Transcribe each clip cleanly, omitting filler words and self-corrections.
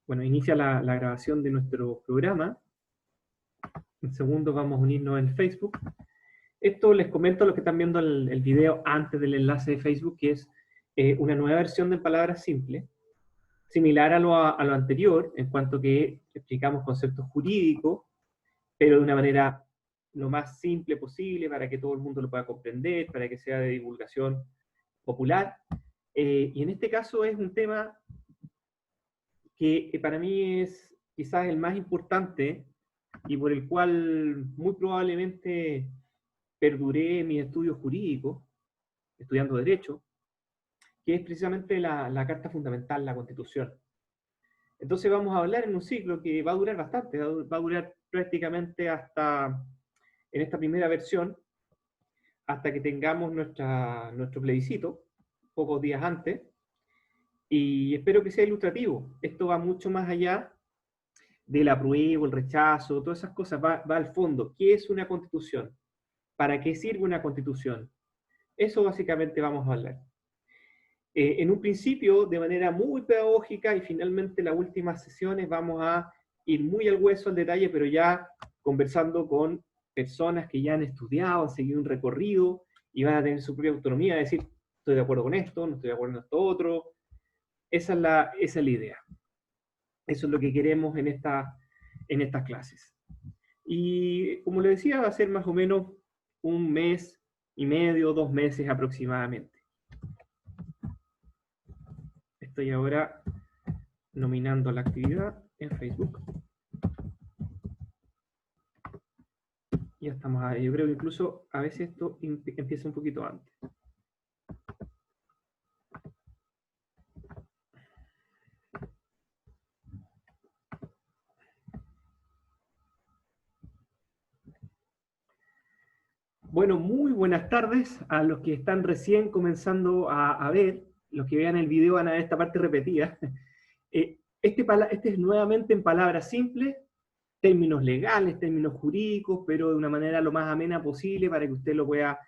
Bueno, inicia la grabación de nuestro programa. En segundo vamos a unirnos en Facebook. Esto les comento a los que están viendo el video antes del enlace de Facebook, que es una nueva versión de Palabras Simples, similar a lo anterior, en cuanto que explicamos conceptos jurídicos, pero de una manera lo más simple posible para que todo el mundo lo pueda comprender, para que sea de divulgación popular. Y en este caso es un tema que para mí es quizás el más importante y por el cual muy probablemente perduré mis estudios jurídicos, estudiando Derecho, que es precisamente la Carta Fundamental, la Constitución. Entonces vamos a hablar en un ciclo que va a durar bastante, va a durar prácticamente hasta, en esta primera versión, hasta que tengamos nuestro plebiscito, pocos días antes, y espero que sea ilustrativo. Esto va mucho más allá del apruebo, el rechazo, todas esas cosas, va al fondo. ¿Qué es una constitución? ¿Para qué sirve una constitución? Eso básicamente vamos a hablar. En un principio, de manera muy pedagógica, y finalmente en las últimas sesiones vamos a ir muy al hueso, al detalle, pero ya conversando con personas que ya han estudiado, han seguido un recorrido, y van a tener su propia autonomía, de decir, estoy de acuerdo con esto, no estoy de acuerdo con esto otro. Esa es la idea. Eso es lo que queremos en estas clases. Y como les decía, va a ser más o menos un mes y medio, 2 meses aproximadamente. Estoy ahora nominando la actividad en Facebook. Ya estamos ahí. Yo creo que incluso a veces esto empieza un poquito antes. Bueno, muy buenas tardes a los que están recién comenzando a ver. Los que vean el video van a ver esta parte repetida. Este es nuevamente en palabras simples, términos legales, términos jurídicos, pero de una manera lo más amena posible para que usted lo pueda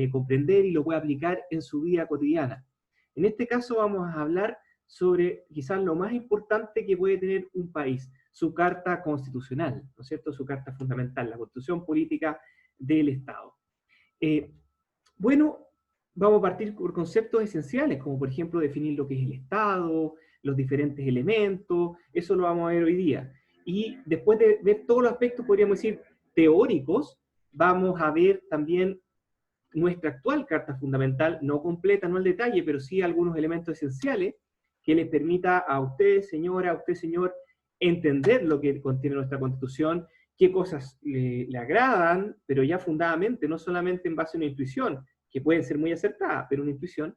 comprender y lo pueda aplicar en su vida cotidiana. En este caso vamos a hablar sobre quizás lo más importante que puede tener un país, su carta constitucional, ¿no es cierto? Su carta fundamental, la constitución política del Estado. Bueno, vamos a partir por conceptos esenciales, como por ejemplo definir lo que es el Estado, los diferentes elementos, eso lo vamos a ver hoy día. Y después de ver todos los aspectos, podríamos decir, teóricos, vamos a ver también nuestra actual Carta Fundamental, no completa, no al detalle, pero sí algunos elementos esenciales que les permita a usted, señora, a usted, señor, entender lo que contiene nuestra Constitución, qué cosas le agradan, pero ya fundadamente, no solamente en base a una intuición, que pueden ser muy acertadas, pero una intuición.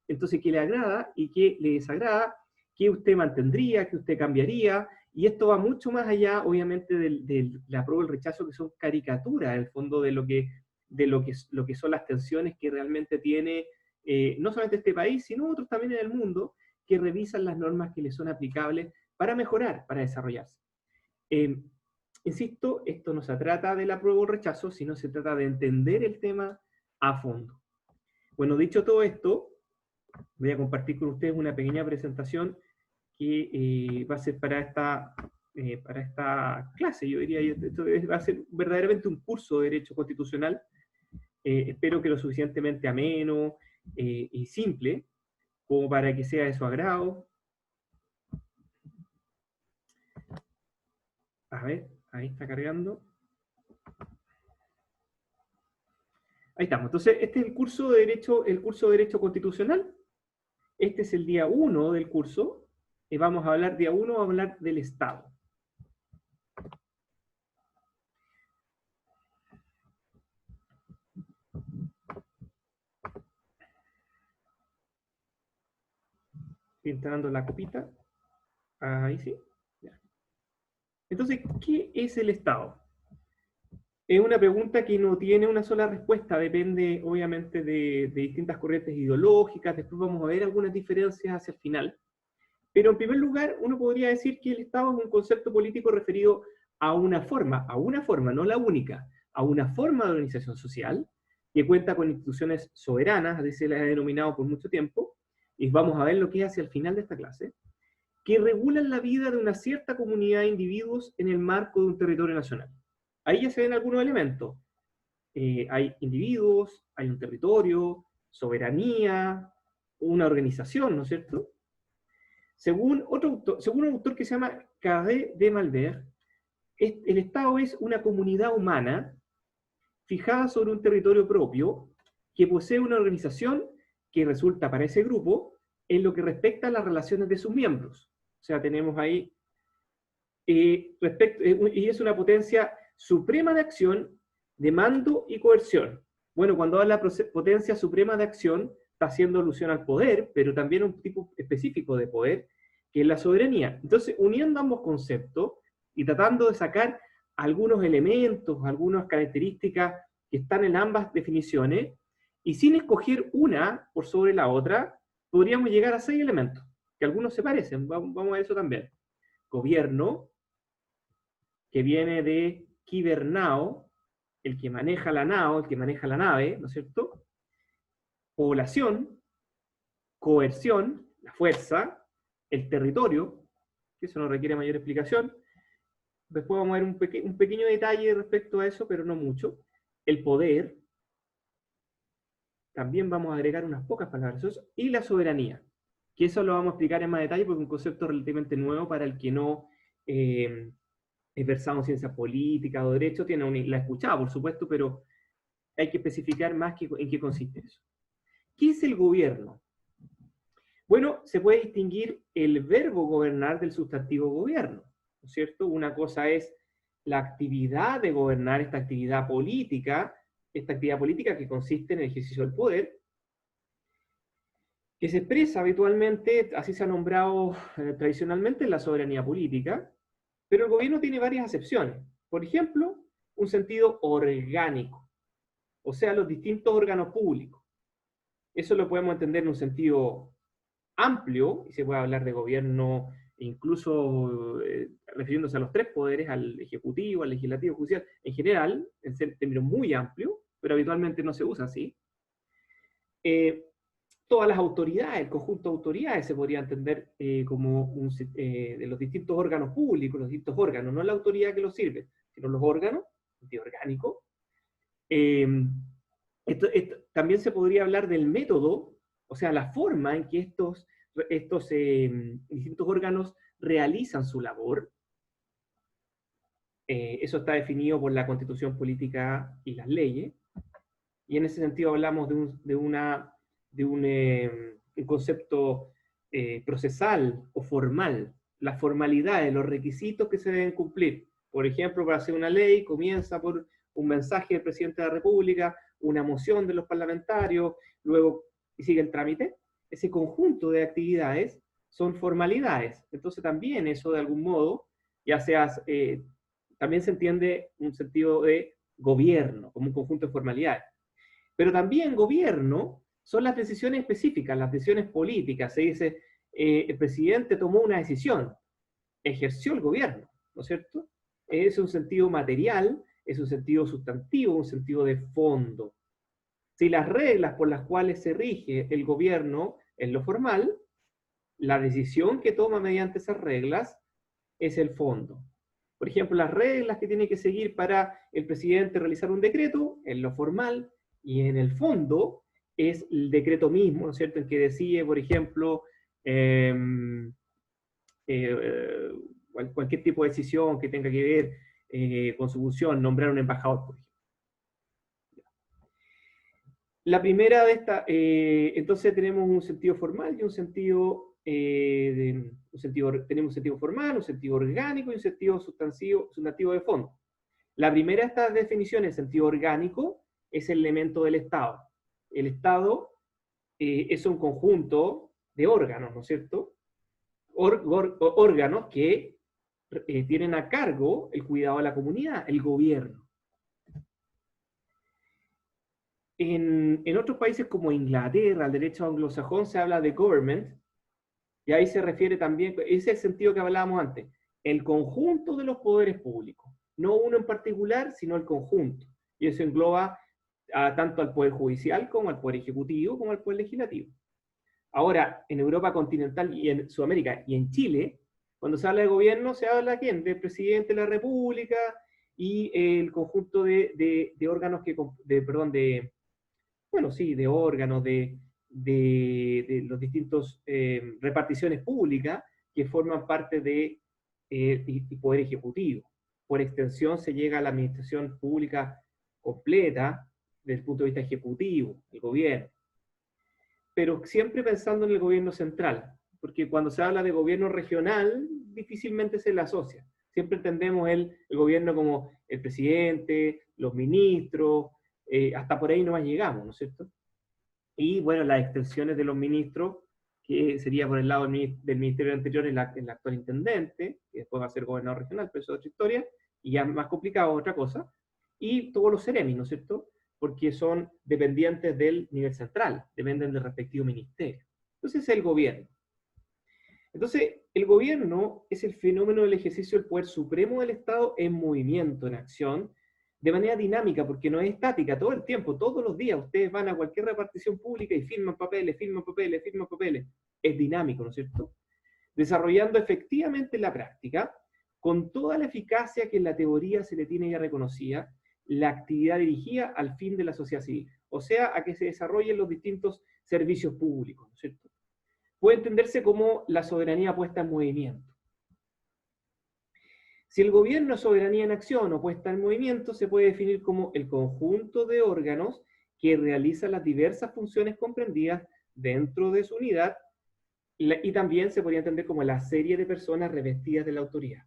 Entonces, qué le agrada y qué le desagrada, qué usted mantendría, qué usted cambiaría, y esto va mucho más allá, obviamente, del apruebo y el rechazo, que son caricaturas, en el fondo, de lo que son las tensiones que realmente tiene no solamente este país, sino otros también en el mundo, que revisan las normas que les son aplicables para mejorar, para desarrollarse. Insisto, esto no se trata del apruebo o rechazo, sino se trata de entender el tema a fondo. Bueno, dicho todo esto, voy a compartir con ustedes una pequeña presentación que va a ser para esta clase. Yo diría, esto va a ser verdaderamente un curso de Derecho Constitucional. Espero que lo suficientemente ameno y simple, como para que sea de su agrado. A ver, ahí está cargando. Ahí estamos. Entonces, este es el curso de Derecho Constitucional. Este es el día 1 del curso. Vamos a hablar, día 1, vamos a hablar del Estado. Estoy instalando la copita. Ahí sí. Ya. Entonces, ¿qué es el Estado? Es una pregunta que no tiene una sola respuesta, depende obviamente de distintas corrientes ideológicas, después vamos a ver algunas diferencias hacia el final. Pero en primer lugar, uno podría decir que el Estado es un concepto político referido a una forma, no la única, a una forma de organización social que cuenta con instituciones soberanas, así se las ha denominado por mucho tiempo, y vamos a ver lo que es hacia el final de esta clase, que regulan la vida de una cierta comunidad de individuos en el marco de un territorio nacional. Ahí ya se ven algunos elementos. Hay individuos, hay un territorio, soberanía, una organización, ¿no es cierto? Según un autor que se llama Carré de Malberg, el Estado es una comunidad humana fijada sobre un territorio propio que posee una organización que resulta para ese grupo en lo que respecta a las relaciones de sus miembros. O sea, tenemos ahí, y es una potencia suprema de acción, de mando y coerción. Bueno, cuando habla de potencia suprema de acción, está haciendo alusión al poder, pero también a un tipo específico de poder, que es la soberanía. Entonces, uniendo ambos conceptos y tratando de sacar algunos elementos, algunas características que están en ambas definiciones, y sin escoger una por sobre la otra, podríamos llegar a 6 elementos, que algunos se parecen, vamos a eso también. Gobierno, que viene de kibernao, el que maneja la nao, el que maneja la nave, ¿no es cierto? Población, coerción, la fuerza, el territorio, que eso no requiere mayor explicación. Después vamos a ver un pequeño detalle respecto a eso, pero no mucho. El poder, también vamos a agregar unas pocas palabras, y la soberanía, que eso lo vamos a explicar en más detalle porque es un concepto relativamente nuevo para el que no es versado en ciencias políticas o derecho, la escuchaba, por supuesto, pero hay que especificar más en qué consiste eso. ¿Qué es el gobierno? Bueno, se puede distinguir el verbo gobernar del sustantivo gobierno, ¿no es cierto? Una cosa es la actividad de gobernar, esta actividad política que consiste en el ejercicio del poder, que se expresa habitualmente, así se ha nombrado tradicionalmente, en la soberanía política, pero el gobierno tiene varias acepciones. Por ejemplo, un sentido orgánico, o sea, los distintos órganos públicos. Eso lo podemos entender en un sentido amplio, y se puede hablar de gobierno incluso refiriéndose a los 3 poderes, al ejecutivo, al legislativo, al judicial, en general, en términos muy amplios, pero habitualmente no se usa así. Todas las autoridades, el conjunto de autoridades se podría entender como de los distintos órganos públicos, los distintos órganos, no la autoridad que los sirve, sino los órganos, sentido orgánico. También se podría hablar del método, o sea, la forma en que estos distintos órganos realizan su labor. Eso está definido por la Constitución Política y las leyes, y en ese sentido hablamos de un concepto procesal o formal, las formalidades, los requisitos que se deben cumplir. Por ejemplo, para hacer una ley comienza por un mensaje del presidente de la República, una moción de los parlamentarios, luego sigue el trámite. Ese conjunto de actividades son formalidades. Entonces también eso de algún modo, ya sea, también se entiende un sentido de gobierno, como un conjunto de formalidades. Pero también gobierno son las decisiones específicas, las decisiones políticas. Se dice, el presidente tomó una decisión, ejerció el gobierno, ¿no es cierto? Es un sentido material, es un sentido sustantivo, un sentido de fondo. Si las reglas por las cuales se rige el gobierno en lo formal, la decisión que toma mediante esas reglas es el fondo. Por ejemplo, las reglas que tiene que seguir para el presidente realizar un decreto, en lo formal, y en el fondo es el decreto mismo, ¿no es cierto?, el que decide, por ejemplo, cualquier tipo de decisión que tenga que ver con su función, nombrar un embajador, por ejemplo. La primera de estas, entonces tenemos un sentido formal y un sentido, tenemos un sentido formal, un sentido orgánico y un sentido sustantivo de fondo. La primera de estas definiciones, sentido orgánico, es el elemento del Estado. El Estado es un conjunto de órganos, ¿no es cierto? Órganos que tienen a cargo el cuidado de la comunidad, el gobierno. En otros países como Inglaterra, el derecho anglosajón, se habla de government, y ahí se refiere también, ese es el sentido que hablábamos antes, el conjunto de los poderes públicos, no uno en particular, sino el conjunto, y eso engloba tanto al Poder Judicial como al Poder Ejecutivo como al Poder Legislativo. Ahora, en Europa continental y en Sudamérica y en Chile, Cuando se habla de gobierno, ¿se habla de quién? Del presidente de la República y el conjunto de órganos bueno, sí, de órganos, de los distintos reparticiones públicas que forman parte de y Poder Ejecutivo. Por extensión se llega a la administración pública completa desde el punto de vista ejecutivo, el gobierno. Pero siempre pensando en el gobierno central, porque cuando se habla de gobierno regional, difícilmente se le asocia. Siempre entendemos el gobierno como el presidente, los ministros, hasta por ahí nomás llegamos, ¿no es cierto? Y bueno, las extensiones de los ministros, que sería por el lado del ministerio anterior el actual intendente, que después va a ser gobernador regional, pero eso es otra historia, y ya más complicado otra cosa, y todos los seremis, ¿no es cierto? Porque son dependientes del nivel central, dependen del respectivo ministerio. Entonces es el gobierno. Entonces, el gobierno es el fenómeno del ejercicio del poder supremo del Estado en movimiento, en acción, de manera dinámica, porque no es estática, todo el tiempo, todos los días, ustedes van a cualquier repartición pública y firman papeles, firman papeles, firman papeles. Es dinámico, ¿no es cierto? Desarrollando efectivamente en la práctica, con toda la eficacia que en la teoría se le tiene ya reconocida, la actividad dirigida al fin de la sociedad civil, o sea, a que se desarrollen los distintos servicios públicos, ¿no es cierto? Puede entenderse como la soberanía puesta en movimiento. Si el gobierno es soberanía en acción o puesta en movimiento, se puede definir como el conjunto de órganos que realizan las diversas funciones comprendidas dentro de su unidad, y también se podría entender como la serie de personas revestidas de la autoridad.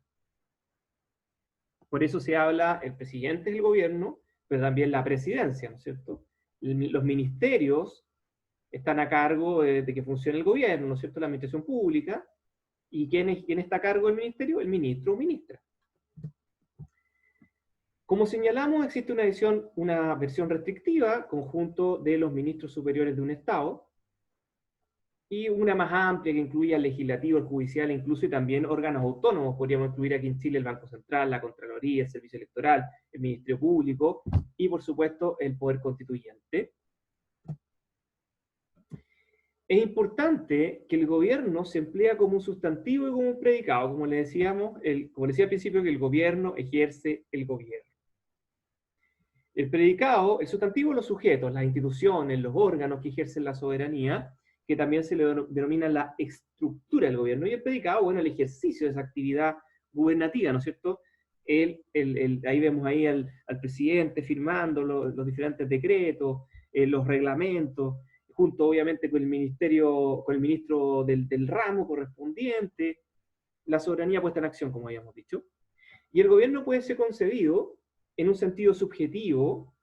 Por eso se habla, el presidente del gobierno, pero también la presidencia, ¿no es cierto? Los ministerios están a cargo de que funcione el gobierno, ¿no es cierto? La administración pública. ¿Y quién está a cargo del ministerio? El ministro o ministra. Como señalamos, existe una versión restrictiva, conjunto de los ministros superiores de un Estado, y una más amplia que incluye al legislativo, al judicial, incluso y también órganos autónomos. Podríamos incluir aquí en Chile el Banco Central, la Contraloría, el Servicio Electoral, el Ministerio Público y, por supuesto, el Poder Constituyente. Es importante que el gobierno se emplea como un sustantivo y como un predicado, como le decíamos, como decía al principio, que el gobierno ejerce el gobierno. El predicado, el sustantivo, los sujetos, las instituciones, los órganos que ejercen la soberanía, que también se le denomina la estructura del gobierno, y el predicado, bueno, el ejercicio de esa actividad gubernativa, ¿no es cierto? Ahí vemos ahí al presidente firmando los diferentes decretos, los reglamentos, junto obviamente con el ministerio, con el ministro del ramo correspondiente, la soberanía puesta en acción, como habíamos dicho. Y el gobierno puede ser concebido en un sentido subjetivo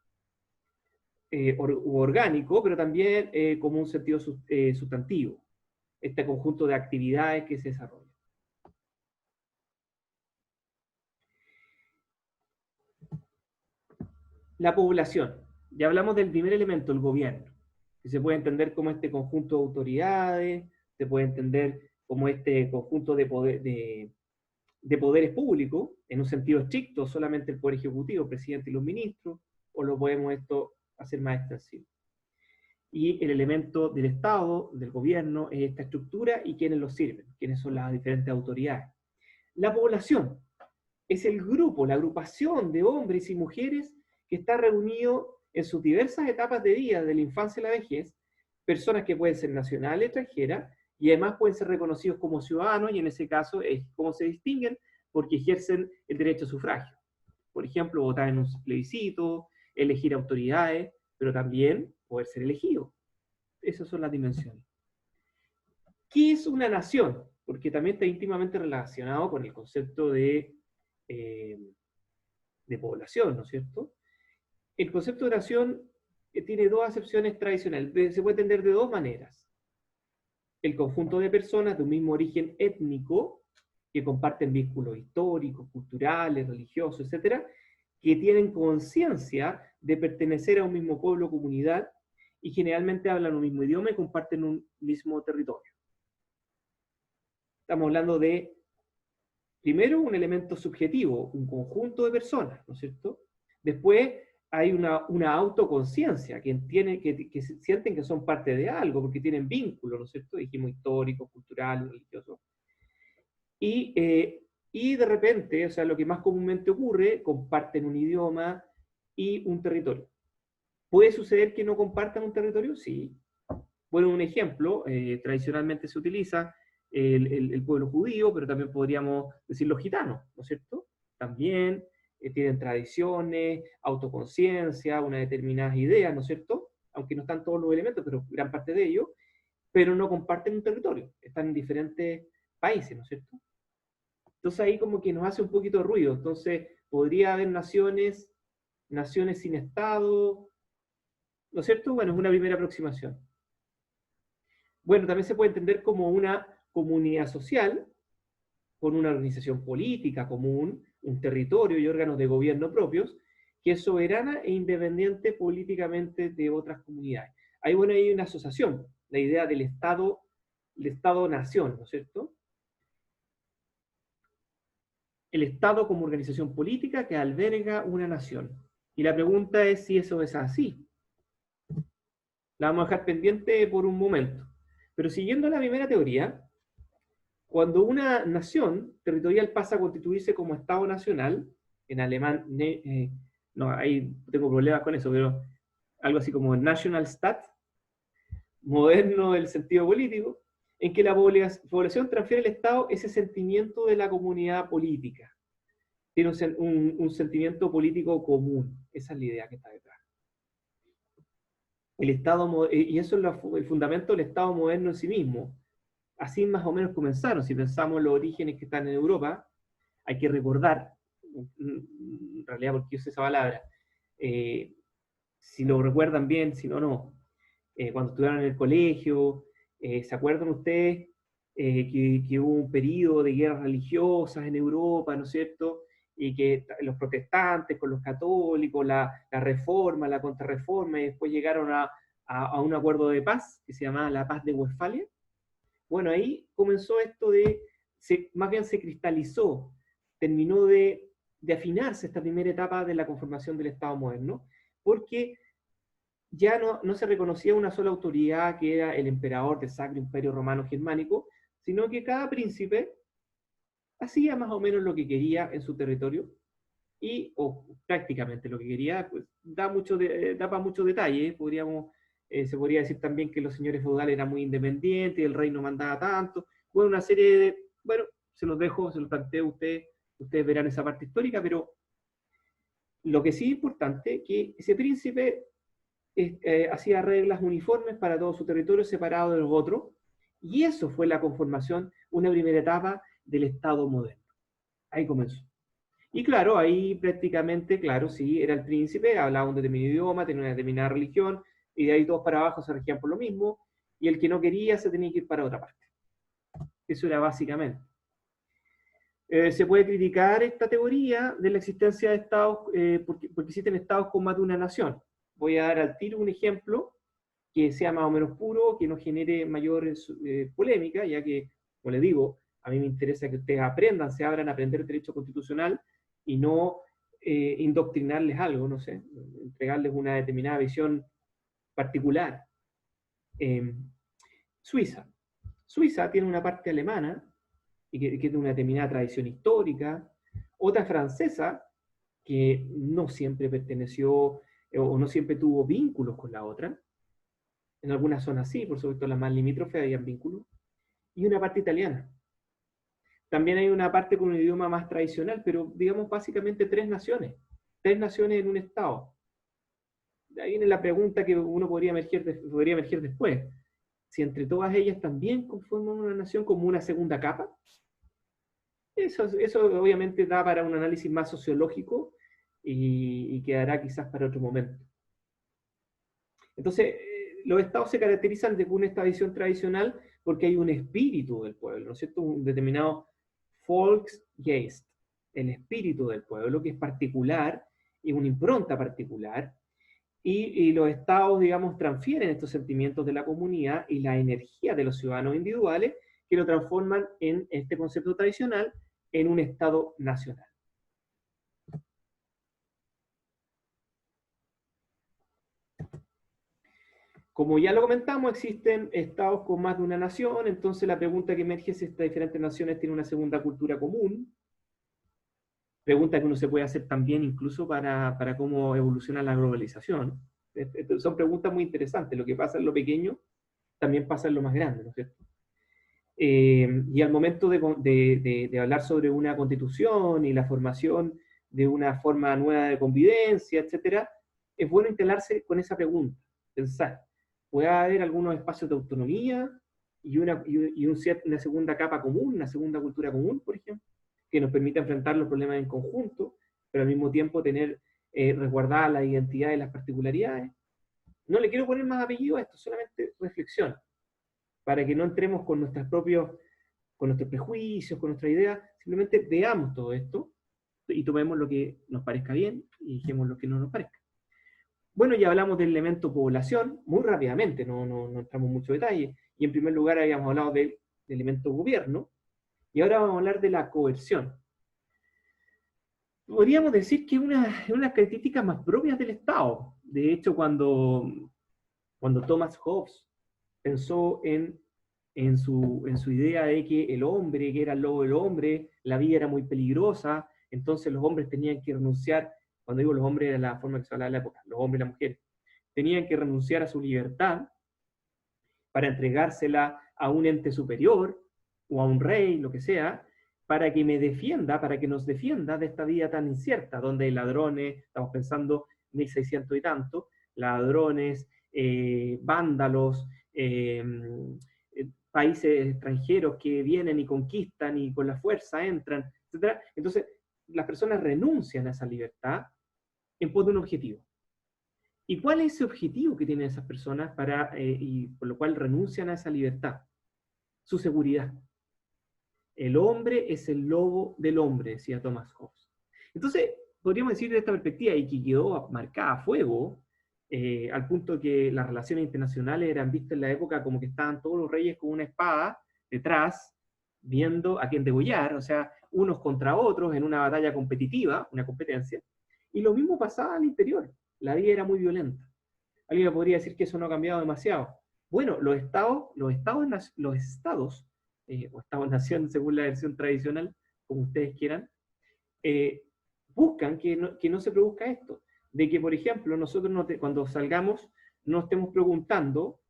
u orgánico, pero también como un sentido sustantivo, este conjunto de actividades que se desarrollan. La población. Ya hablamos del primer elemento, el gobierno, que se puede entender como este conjunto de autoridades, se puede entender como este conjunto de poderes públicos, en un sentido estricto, solamente el Poder Ejecutivo, el presidente y los ministros, o lo podemos esto hacer más extensivo. Y el elemento del Estado, del gobierno, es esta estructura y quiénes lo sirven, quiénes son las diferentes autoridades. La población es el grupo, la agrupación de hombres y mujeres que está reunido en sus diversas etapas de vida, de la infancia a la vejez, personas que pueden ser nacionales, extranjeras, y además pueden ser reconocidos como ciudadanos, y en ese caso es cómo se distinguen, porque ejercen el derecho a sufragio. Por ejemplo, votar en un plebiscito, elegir autoridades, pero también poder ser elegido. Esas son las dimensiones. ¿Qué es una nación? Porque también está íntimamente relacionado con el concepto de población, ¿no es cierto? El concepto de nación tiene dos acepciones tradicionales. Se puede entender de dos maneras. El conjunto de personas de un mismo origen étnico, que comparten vínculos históricos, culturales, religiosos, etcétera, que tienen conciencia de pertenecer a un mismo pueblo o comunidad y generalmente hablan un mismo idioma y comparten un mismo territorio. Estamos hablando de, primero, un elemento subjetivo, un conjunto de personas, ¿no es cierto? Después hay una autoconciencia, que sienten que son parte de algo, porque tienen vínculos, ¿no es cierto? Dijimos histórico, cultural, religioso. Y de repente, o sea, lo que más comúnmente ocurre, comparten un idioma y un territorio. ¿Puede suceder que no compartan un territorio? Sí. Bueno, un ejemplo, tradicionalmente se utiliza el pueblo judío, pero también podríamos decir los gitanos, ¿no es cierto? También tienen tradiciones, autoconciencia, unas determinadas ideas, ¿no es cierto? Aunque no están todos los elementos, pero gran parte de ellos, pero no comparten un territorio, están en diferentes países, ¿no es cierto? Entonces ahí como que nos hace un poquito de ruido. Entonces podría haber naciones, naciones sin Estado, ¿no es cierto? Bueno, es una primera aproximación. Bueno, también se puede entender como una comunidad social con una organización política común, un territorio y órganos de gobierno propios, que es soberana e independiente políticamente de otras comunidades. Ahí, bueno, hay una asociación, la idea del Estado-nación, ¿no es cierto? El Estado como organización política que alberga una nación. Y la pregunta es si eso es así. La vamos a dejar pendiente por un momento. Pero siguiendo la primera teoría, cuando una nación territorial pasa a constituirse como Estado nacional, en alemán, no, ahí tengo problemas con eso, pero algo así como Nationalstat, moderno del sentido político, en que la población transfiere al Estado ese sentimiento de la comunidad política. Tiene un sentimiento político común. Esa es la idea que está detrás. El Estado, y eso es el fundamento del Estado moderno en sí mismo. Así más o menos comenzaron. Si pensamos en los orígenes que están en Europa, hay que recordar, en realidad porque yo sé esa palabra, si lo recuerdan bien, si no, no. Cuando estuvieron en el colegio, ¿se acuerdan ustedes que hubo un periodo de guerras religiosas en Europa, ¿no es cierto? Y que los protestantes con los católicos, la reforma, la contrarreforma, y después llegaron a un acuerdo de paz que se llamaba la Paz de Westfalia. Bueno, ahí comenzó esto más bien se cristalizó, terminó de afinarse esta primera etapa de la conformación del Estado moderno, porque ya no se reconocía una sola autoridad que era el emperador del Sacro Imperio Romano Germánico, sino que cada príncipe hacía más o menos lo que quería en su territorio, o prácticamente lo que quería, pues da para muchos detalles, se podría decir también que los señores feudales eran muy independientes, el rey no mandaba tanto, bueno, una serie bueno, se los dejo, se los planteo a ustedes verán esa parte histórica, pero lo que sí es importante es que ese príncipe hacía reglas uniformes para todo su territorio separado de los otros, y eso fue la conformación, una primera etapa del Estado moderno. Ahí comenzó. Y claro, ahí prácticamente, claro, sí, era el príncipe, hablaba un determinado idioma, tenía una determinada religión, y de ahí todos para abajo se regían por lo mismo, y el que no quería se tenía que ir para otra parte. Eso era básicamente. Se puede criticar esta teoría de la existencia de estados, porque existen estados con más de una nación. Voy a dar al tiro un ejemplo que sea más o menos puro, que no genere mayor polémica, ya que, como les digo, a mí me interesa que ustedes aprendan, se abran a aprender derecho constitucional y no indoctrinarles algo, no sé, entregarles una determinada visión particular. Eh, Suiza. Suiza tiene una parte alemana y que tiene una determinada tradición histórica, otra francesa que no siempre perteneció o no siempre tuvo vínculos con la otra. En algunas zonas sí, por supuesto las más limítrofes habían vínculos, y una parte italiana. También hay una parte con un idioma más tradicional, pero digamos básicamente tres naciones en un estado. De ahí viene la pregunta que uno podría emerger después. Si entre todas ellas también conforman una nación como una segunda capa, eso obviamente da para un análisis más sociológico y quedará quizás para otro momento. Entonces, los estados se caracterizan de esta visión tradicional porque hay un espíritu del pueblo, ¿no es cierto? Un determinado Volksgeist, el espíritu del pueblo, que es particular y una impronta particular, y los estados, digamos, transfieren estos sentimientos de la comunidad y la energía de los ciudadanos individuales que lo transforman en este concepto tradicional en un estado nacional. Como ya lo comentamos, existen estados con más de una nación, entonces la pregunta que emerge es si estas diferentes naciones tienen una segunda cultura común. Pregunta que uno se puede hacer también incluso para cómo evoluciona la globalización. Son preguntas muy interesantes. Lo que pasa en lo pequeño también pasa en lo más grande, ¿no es cierto? Y al momento de hablar sobre una constitución y la formación de una forma nueva de convivencia, etcétera, es bueno instalarse con esa pregunta, pensar, ¿puede haber algunos espacios de autonomía y una segunda capa común, una segunda cultura común, por ejemplo, que nos permita enfrentar los problemas en conjunto, pero al mismo tiempo tener resguardadas la identidad y las particularidades? No le quiero poner más apellido a esto, solamente reflexión, para que no entremos con con nuestros prejuicios, con nuestra idea, simplemente veamos todo esto y tomemos lo que nos parezca bien y dejemos lo que no nos parezca. Bueno, ya hablamos del elemento población, muy rápidamente, no entramos en mucho detalle, y en primer lugar habíamos hablado del elemento gobierno, y ahora vamos a hablar de la coerción. Podríamos decir que es una de las características más propias del Estado. De hecho, cuando Thomas Hobbes pensó en su idea de que el hombre, que era el lobo del hombre, la vida era muy peligrosa, entonces los hombres tenían que renunciar, cuando digo los hombres era la forma que se hablaba en la época, los hombres y las mujeres, tenían que renunciar a su libertad para entregársela a un ente superior, o a un rey, lo que sea, para que me defienda, para que nos defienda de esta vida tan incierta, donde hay ladrones, estamos pensando 1600 y tanto, ladrones, vándalos, países extranjeros que vienen y conquistan y con la fuerza entran, etc. Entonces, las personas renuncian a esa libertad en pos de un objetivo. ¿Y cuál es ese objetivo que tienen esas personas y por lo cual renuncian a esa libertad? Su seguridad. El hombre es el lobo del hombre, decía Thomas Hobbes. Entonces, podríamos decir de esta perspectiva, y que quedó marcada a fuego, al punto que las relaciones internacionales eran vistas en la época como que estaban todos los reyes con una espada detrás, viendo a quién degollar, o sea, unos contra otros en una batalla competitiva, una competencia, y lo mismo pasaba al interior, la vida era muy violenta. Alguien me podría decir que eso no ha cambiado demasiado. Bueno, los estados o estados-nación, según la versión tradicional, como ustedes quieran, buscan que no se produzca esto. De que, por ejemplo, nosotros cuando salgamos no estemos preguntando,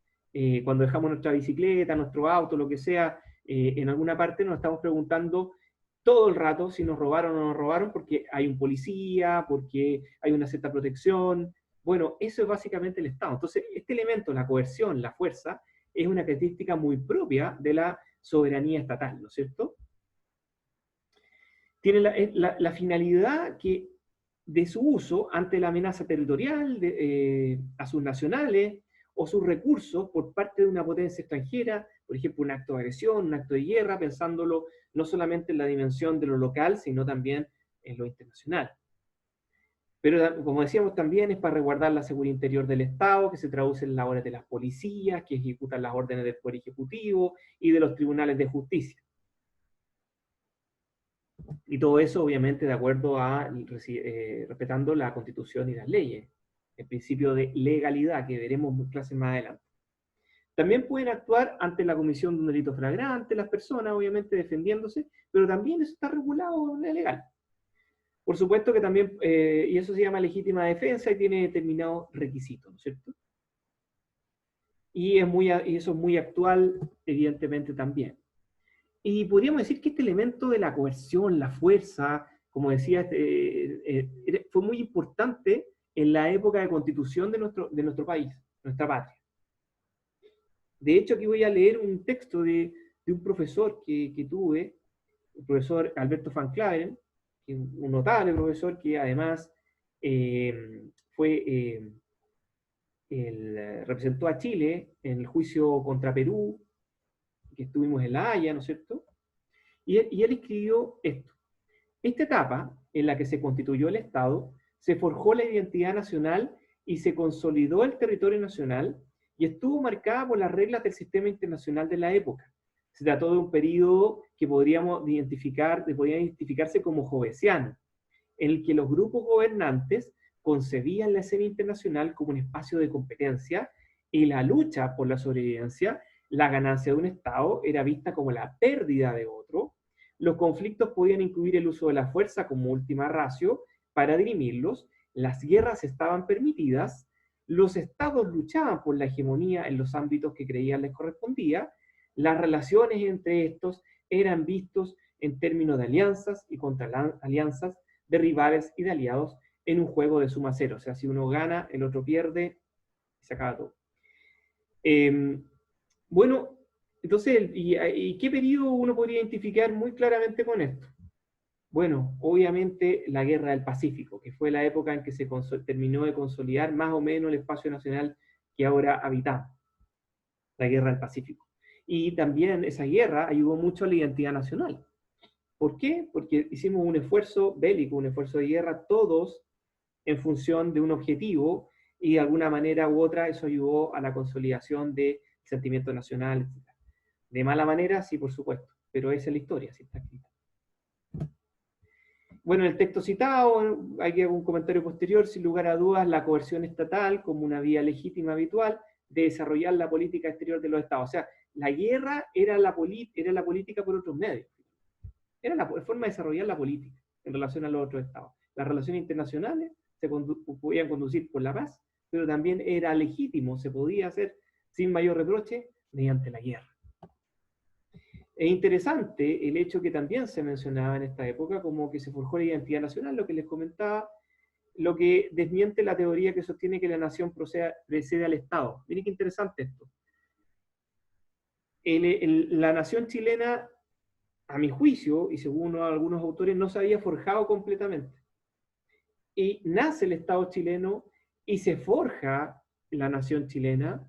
cuando dejamos nuestra bicicleta, nuestro auto, lo que sea, en alguna parte nos estamos preguntando todo el rato si nos robaron o no nos robaron, porque hay un policía, porque hay una cierta protección. Bueno, eso es básicamente el Estado. Entonces, este elemento, la coerción, la fuerza, es una característica muy propia de la soberanía estatal, ¿no es cierto? Tiene la finalidad que de su uso ante la amenaza territorial a sus nacionales o sus recursos por parte de una potencia extranjera, por ejemplo, un acto de agresión, un acto de guerra, pensándolo no solamente en la dimensión de lo local, sino también en lo internacional. Pero, como decíamos, también es para resguardar la seguridad interior del Estado, que se traduce en labores de las policías, que ejecutan las órdenes del Poder Ejecutivo y de los tribunales de justicia. Y todo eso, obviamente, de acuerdo a respetando la Constitución y las leyes, el principio de legalidad, que veremos clases más adelante. También pueden actuar ante la comisión de un delito flagrante las personas, obviamente defendiéndose, pero también eso está regulado en la legal. Por supuesto que también, y eso se llama legítima defensa y tiene determinados requisitos, ¿no es cierto? Y eso es muy actual, evidentemente, también. Y podríamos decir que este elemento de la coerción, la fuerza, como decía, fue muy importante en la época de constitución de nuestro país, nuestra patria. De hecho, aquí voy a leer un texto de un profesor que tuve, el profesor Alberto Van Claveren, un notable profesor que además representó a Chile en el juicio contra Perú, que estuvimos en La Haya, ¿no es cierto? Y él escribió esto. Esta etapa en la que se constituyó el Estado, se forjó la identidad nacional y se consolidó el territorio nacional y estuvo marcada por las reglas del sistema internacional de la época. Se trató de un periodo que podría identificarse como hobbesiano, en el que los grupos gobernantes concebían la escena internacional como un espacio de competencia y la lucha por la sobrevivencia, la ganancia de un Estado era vista como la pérdida de otro. Los conflictos podían incluir el uso de la fuerza como última ratio para dirimirlos, las guerras estaban permitidas, los estados luchaban por la hegemonía en los ámbitos que creían les correspondía, las relaciones entre estos eran vistos en términos de alianzas y contra alianzas, de rivales y de aliados en un juego de suma cero. O sea, si uno gana, el otro pierde, y se acaba todo. Bueno, entonces, ¿y qué periodo uno podría identificar muy claramente con esto? Bueno, obviamente la Guerra del Pacífico, que fue la época en que se terminó de consolidar más o menos el espacio nacional que ahora habitamos, la Guerra del Pacífico. Y también esa guerra ayudó mucho a la identidad nacional. ¿Por qué? Porque hicimos un esfuerzo bélico, un esfuerzo de guerra, todos en función de un objetivo, y de alguna manera u otra eso ayudó a la consolidación del sentimiento nacional, etc. De mala manera, sí, por supuesto, pero esa es la historia, así está escrita. Bueno, en el texto citado, hay un comentario posterior, sin lugar a dudas, la coerción estatal como una vía legítima habitual de desarrollar la política exterior de los estados. O sea, la guerra era la política por otros medios. Era la forma de desarrollar la política en relación a los otros estados. Las relaciones internacionales se podían conducir por la paz, pero también era legítimo, se podía hacer sin mayor reproche mediante la guerra. Es interesante el hecho que también se mencionaba en esta época como que se forjó la identidad nacional, lo que les comentaba, lo que desmiente la teoría que sostiene que la nación precede al Estado. Miren qué interesante esto. La nación chilena, a mi juicio, y según algunos autores, no se había forjado completamente. Y nace el Estado chileno y se forja la nación chilena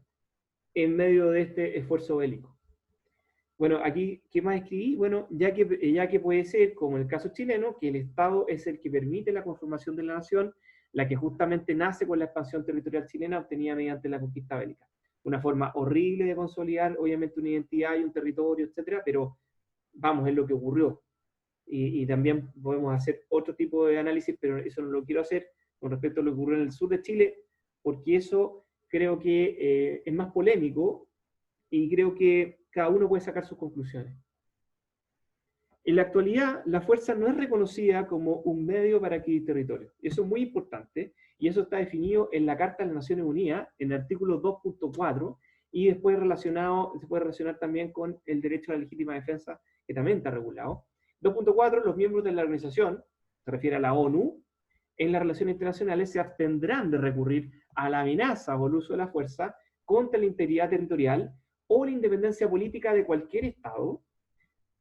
en medio de este esfuerzo bélico. Bueno, aquí, ¿qué más escribí? Bueno, ya que puede ser, como en el caso chileno, que el Estado es el que permite la conformación de la nación, la que justamente nace con la expansión territorial chilena obtenida mediante la conquista bélica. Una forma horrible de consolidar, obviamente, una identidad y un territorio, etcétera, pero vamos, es lo que ocurrió. Y también podemos hacer otro tipo de análisis, pero eso no lo quiero hacer con respecto a lo que ocurrió en el sur de Chile, porque eso creo que es más polémico y creo que cada uno puede sacar sus conclusiones. En la actualidad, la fuerza no es reconocida como un medio para adquirir territorio. Eso es muy importante, y eso está definido en la Carta de las Naciones Unidas, en el artículo 2.4, y después se puede relacionar también con el derecho a la legítima defensa, que también está regulado. 2.4, los miembros de la organización, se refiere a la ONU, en las relaciones internacionales se abstendrán de recurrir a la amenaza o el uso de la fuerza contra la integridad territorial o la independencia política de cualquier Estado,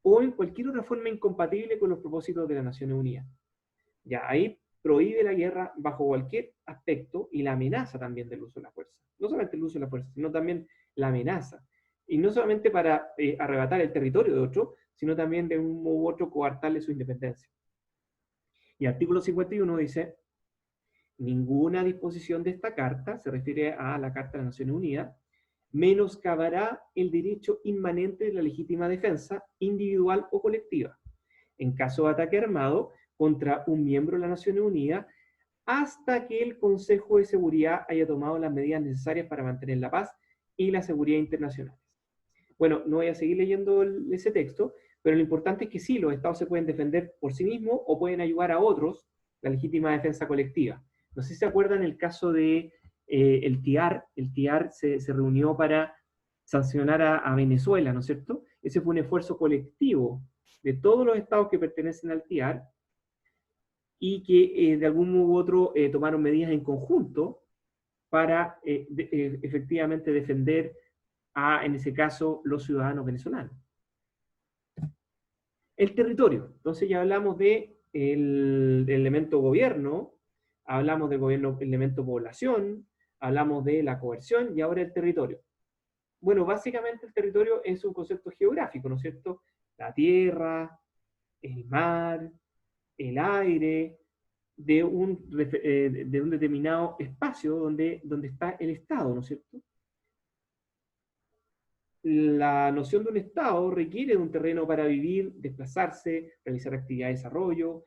o en cualquier otra forma incompatible con los propósitos de las Naciones Unidas. Ya ahí prohíbe la guerra bajo cualquier aspecto y la amenaza también del uso de la fuerza. No solamente el uso de la fuerza, sino también la amenaza. Y no solamente para arrebatar el territorio de otro, sino también de un modo u otro coartarle su independencia. Y el artículo 51 dice, ninguna disposición de esta carta, se refiere a la Carta de las Naciones Unidas, menoscabará el derecho inmanente de la legítima defensa, individual o colectiva, en caso de ataque armado contra un miembro de las Naciones Unidas, hasta que el Consejo de Seguridad haya tomado las medidas necesarias para mantener la paz y la seguridad internacionales. Bueno, no voy a seguir leyendo ese texto, pero lo importante es que sí, los estados se pueden defender por sí mismos o pueden ayudar a otros, la legítima defensa colectiva. No sé si se acuerdan el caso de el TIAR. El TIAR se reunió para sancionar a Venezuela, ¿no es cierto? Ese fue un esfuerzo colectivo de todos los estados que pertenecen al TIAR y que de algún modo u otro tomaron medidas en conjunto para efectivamente defender a, en ese caso, los ciudadanos venezolanos. El territorio. Entonces ya hablamos del elemento gobierno, hablamos del gobierno, elemento población, hablamos de la coerción y ahora el territorio. Bueno, básicamente el territorio es un concepto geográfico, ¿no es cierto? La tierra, el mar, el aire, de un determinado espacio donde está el Estado, ¿no es cierto? La noción de un Estado requiere de un terreno para vivir, desplazarse, realizar actividades de desarrollo.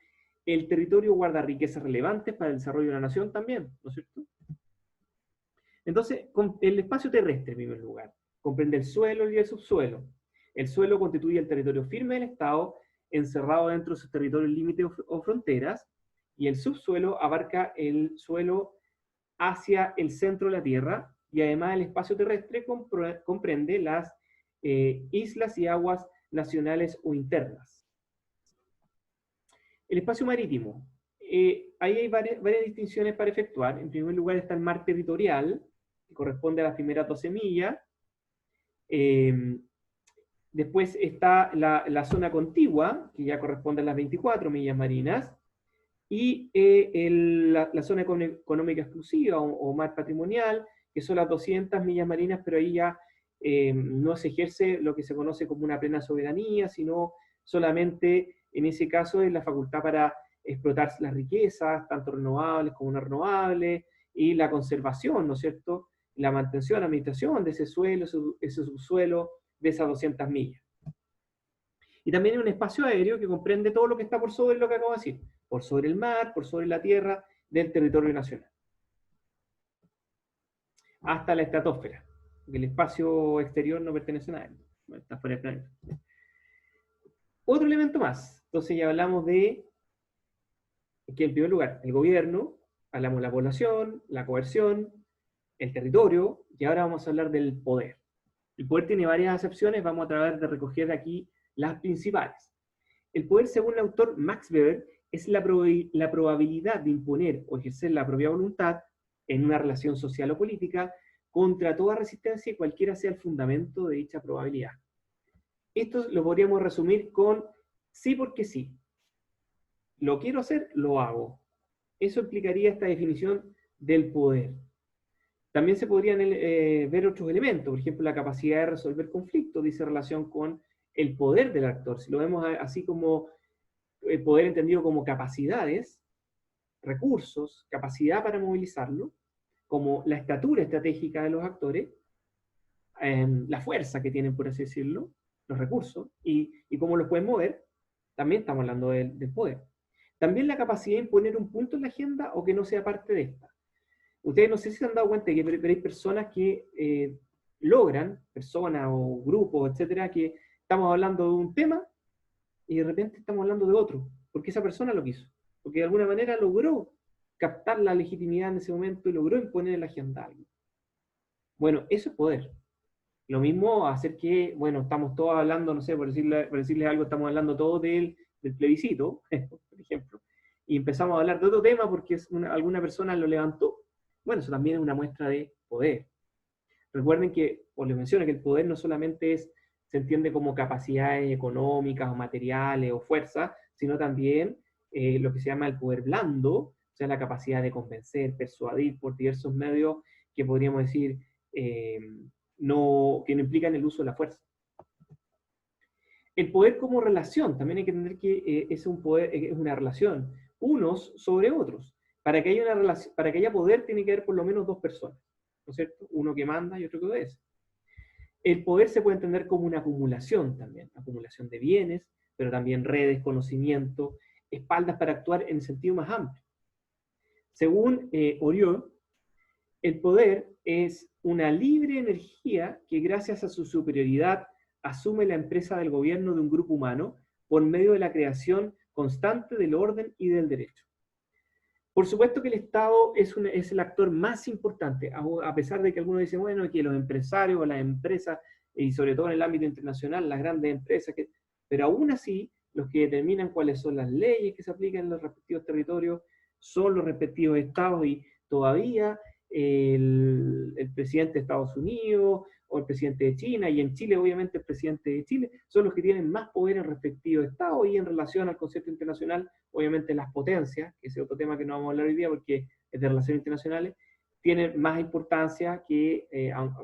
El territorio guarda riquezas relevantes para el desarrollo de la nación también, ¿no es cierto? Entonces, el espacio terrestre, en primer lugar, comprende el suelo y el subsuelo. El suelo constituye el territorio firme del Estado, encerrado dentro de sus territorios límites o fronteras, y el subsuelo abarca el suelo hacia el centro de la Tierra, y además el espacio terrestre comprende las islas y aguas nacionales o internas. El espacio marítimo. Ahí hay varias distinciones para efectuar. En primer lugar está el mar territorial, que corresponde a las primeras 12 millas. Después está la zona contigua, que ya corresponde a las 24 millas marinas. Y la zona económica exclusiva o mar patrimonial, que son las 200 millas marinas, pero ahí ya no se ejerce lo que se conoce como una plena soberanía, sino solamente en ese caso es la facultad para explotar las riquezas, tanto renovables como no renovables, y la conservación, ¿no es cierto? La mantención, administración de ese suelo, ese subsuelo, de esas 200 millas. Y también hay un espacio aéreo que comprende todo lo que está por sobre lo que acabo de decir, por sobre el mar, por sobre la tierra, del territorio nacional. Hasta la estratosfera, porque el espacio exterior no pertenece a nadie, está fuera del planeta. Otro elemento más, entonces ya hablamos de que en primer lugar, el gobierno, hablamos de la población, la coerción, el territorio, y ahora vamos a hablar del poder. El poder tiene varias acepciones, vamos a tratar de recoger aquí las principales. El poder, según el autor Max Weber, es la probabilidad de imponer o ejercer la propia voluntad en una relación social o política contra toda resistencia y cualquiera sea el fundamento de dicha probabilidad. Esto lo podríamos resumir con sí porque sí. Lo quiero hacer, lo hago. Eso implicaría esta definición del poder. También se podrían ver otros elementos, por ejemplo, la capacidad de resolver conflictos, dice relación con el poder del actor. Si lo vemos así como el poder entendido como capacidades, recursos, capacidad para movilizarlo, como la estatura estratégica de los actores, la fuerza que tienen, por así decirlo, los recursos, y cómo los pueden mover, también estamos hablando del poder. También la capacidad de imponer un punto en la agenda o que no sea parte de esta. Ustedes no sé si se han dado cuenta que hay personas que logran, personas o grupos, etcétera, que estamos hablando de un tema y de repente estamos hablando de otro, porque esa persona lo quiso, porque de alguna manera logró captar la legitimidad en ese momento y logró imponer en la agenda algo. Bueno, eso es poder. Lo mismo hacer que, bueno, estamos todos hablando, no sé, por decirles algo, estamos hablando todos del plebiscito, por ejemplo, y empezamos a hablar de otro tema porque alguna persona lo levantó. Bueno, eso también es una muestra de poder. Recuerden que, os les menciono, que el poder no solamente se entiende como capacidades económicas o materiales o fuerza, sino también lo que se llama el poder blando, o sea, la capacidad de convencer, persuadir por diversos medios que podríamos decir que no implican el uso de la fuerza. El poder como relación, también hay que entender que es un poder, es una relación, unos sobre otros. Para que haya poder tiene que haber por lo menos dos personas, ¿no es cierto? Uno que manda y otro que obedece. El poder se puede entender como una acumulación también, acumulación de bienes, pero también redes, conocimiento, espaldas para actuar en el sentido más amplio. Según Oriol, el poder es una libre energía que gracias a su superioridad asume la empresa del gobierno de un grupo humano por medio de la creación constante del orden y del derecho. Por supuesto que el Estado es el actor más importante, a pesar de que algunos dicen, bueno, que los empresarios o las empresas, y sobre todo en el ámbito internacional, las grandes empresas, pero aún así, los que determinan cuáles son las leyes que se aplican en los respectivos territorios son los respectivos estados, y todavía el presidente de Estados Unidos o el presidente de China, y en Chile obviamente el presidente de Chile, son los que tienen más poder en respectivo estado, y en relación al concepto internacional, obviamente las potencias, que es otro tema que no vamos a hablar hoy día porque es de relaciones internacionales, tienen más importancia que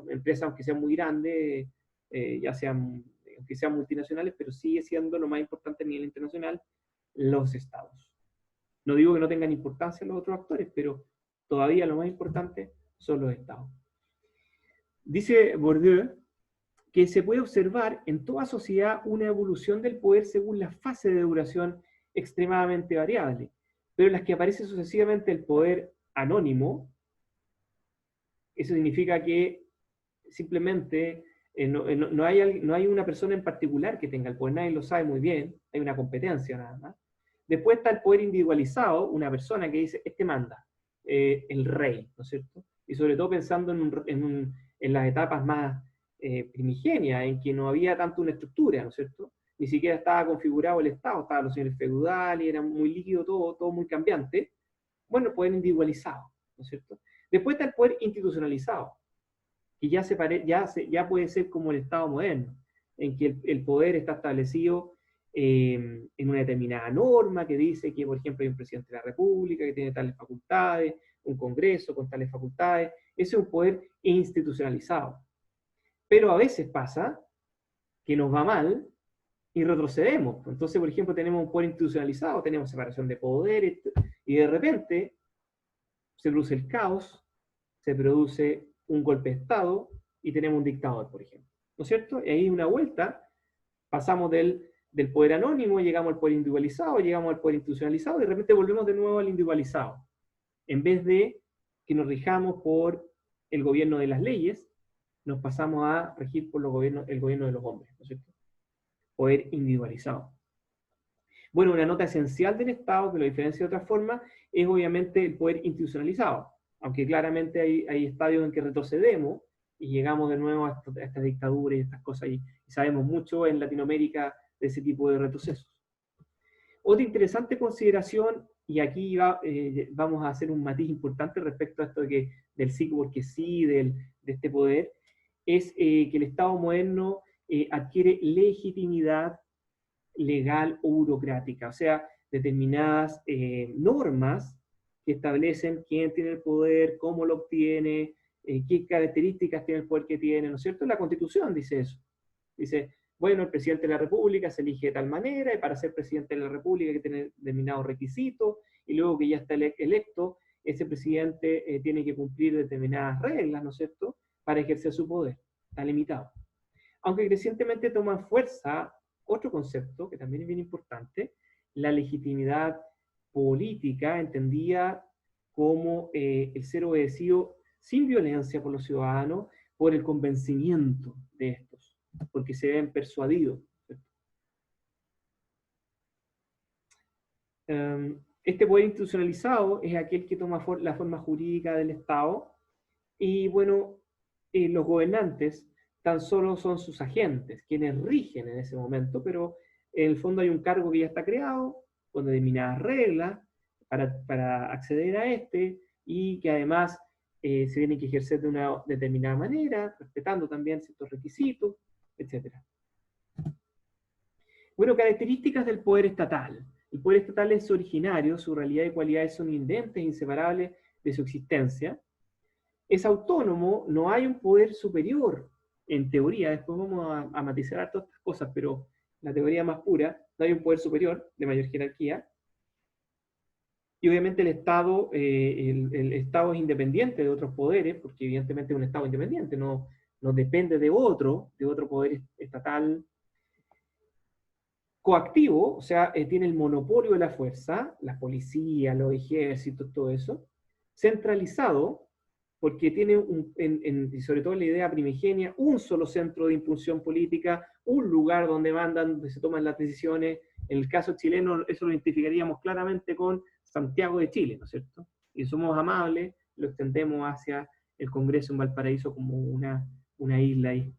empresas, aunque sean muy grandes, aunque sean multinacionales, pero sigue siendo lo más importante a nivel internacional los estados. No digo que no tengan importancia los otros actores, pero todavía lo más importante son los estados. Dice Bourdieu que se puede observar en toda sociedad una evolución del poder según la fase de duración extremadamente variable, pero en las que aparece sucesivamente el poder anónimo, Eso significa que simplemente no hay una persona en particular que tenga el poder, nadie lo sabe muy bien, hay una competencia nada más. Después está el poder individualizado, una persona que dice, este manda, el rey, ¿no es cierto? Y sobre todo pensando en las etapas más primigenias, en que no había tanto una estructura, ¿no es cierto? Ni siquiera estaba configurado el Estado, estaban los señores feudales, era muy líquido todo muy cambiante. Bueno, poder individualizado, ¿no es cierto? Después está el poder institucionalizado, que ya puede ser como el Estado moderno, en que el poder está establecido en una determinada norma que dice que, por ejemplo, hay un presidente de la República que tiene tales facultades, un Congreso con tales facultades. Ese es un poder institucionalizado. Pero a veces pasa que nos va mal y retrocedemos. Entonces, por ejemplo, tenemos un poder institucionalizado, tenemos separación de poderes, y de repente se produce el caos, se produce un golpe de Estado y tenemos un dictador, por ejemplo. ¿No es cierto? Y ahí una vuelta, pasamos del poder anónimo, llegamos al poder individualizado, llegamos al poder institucionalizado y de repente volvemos de nuevo al individualizado. En vez de que nos rijamos por el gobierno de las leyes, nos pasamos a regir por el gobierno de los hombres, ¿no es cierto? Poder individualizado. Bueno, una nota esencial del Estado, que lo diferencia de otra forma, es obviamente el poder institucionalizado, aunque claramente hay estadios en que retrocedemos y llegamos de nuevo a estas dictaduras y estas cosas, y sabemos mucho en Latinoamérica de ese tipo de retrocesos. Otra interesante consideración, y aquí vamos a hacer un matiz importante respecto a esto del sí porque sí, de este poder, es que el Estado moderno adquiere legitimidad legal o burocrática, o sea, determinadas normas que establecen quién tiene el poder, cómo lo obtiene, qué características tiene el poder que tiene, ¿no es cierto? La Constitución dice eso. Dice, bueno, el presidente de la República se elige de tal manera, y para ser presidente de la República hay que tener determinados requisitos, y luego que ya está electo, ese presidente tiene que cumplir determinadas reglas, ¿no es cierto?, para ejercer su poder. Está limitado. Aunque crecientemente toma fuerza otro concepto que también es bien importante, la legitimidad política, entendida como el ser obedecido sin violencia por los ciudadanos, por el convencimiento de estos, porque se ven persuadidos. Este poder institucionalizado es aquel que toma la forma jurídica del Estado, y bueno, los gobernantes tan solo son sus agentes, quienes rigen en ese momento, pero en el fondo hay un cargo que ya está creado, con determinadas reglas para acceder a este, y que además se tiene que ejercer de una determinada manera, respetando también ciertos requisitos, etc. Bueno, características del poder estatal. El poder estatal es originario, su realidad y cualidades son inherentes e inseparables de su existencia. Es autónomo, no hay un poder superior, en teoría, después vamos a matizar todas estas cosas, pero la teoría más pura, no hay un poder superior de mayor jerarquía. Y obviamente el Estado es independiente de otros poderes, porque evidentemente es un Estado independiente, no depende de otro poder estatal. Coactivo, o sea, tiene el monopolio de la fuerza, las policías, los ejércitos, todo eso. Centralizado, porque tiene, y sobre todo en la idea primigenia, un solo centro de impulsión política, un lugar donde mandan, donde se toman las decisiones. En el caso chileno, eso lo identificaríamos claramente con Santiago de Chile, ¿no es cierto? Y somos amables, lo extendemos hacia el Congreso en Valparaíso como una isla ahí.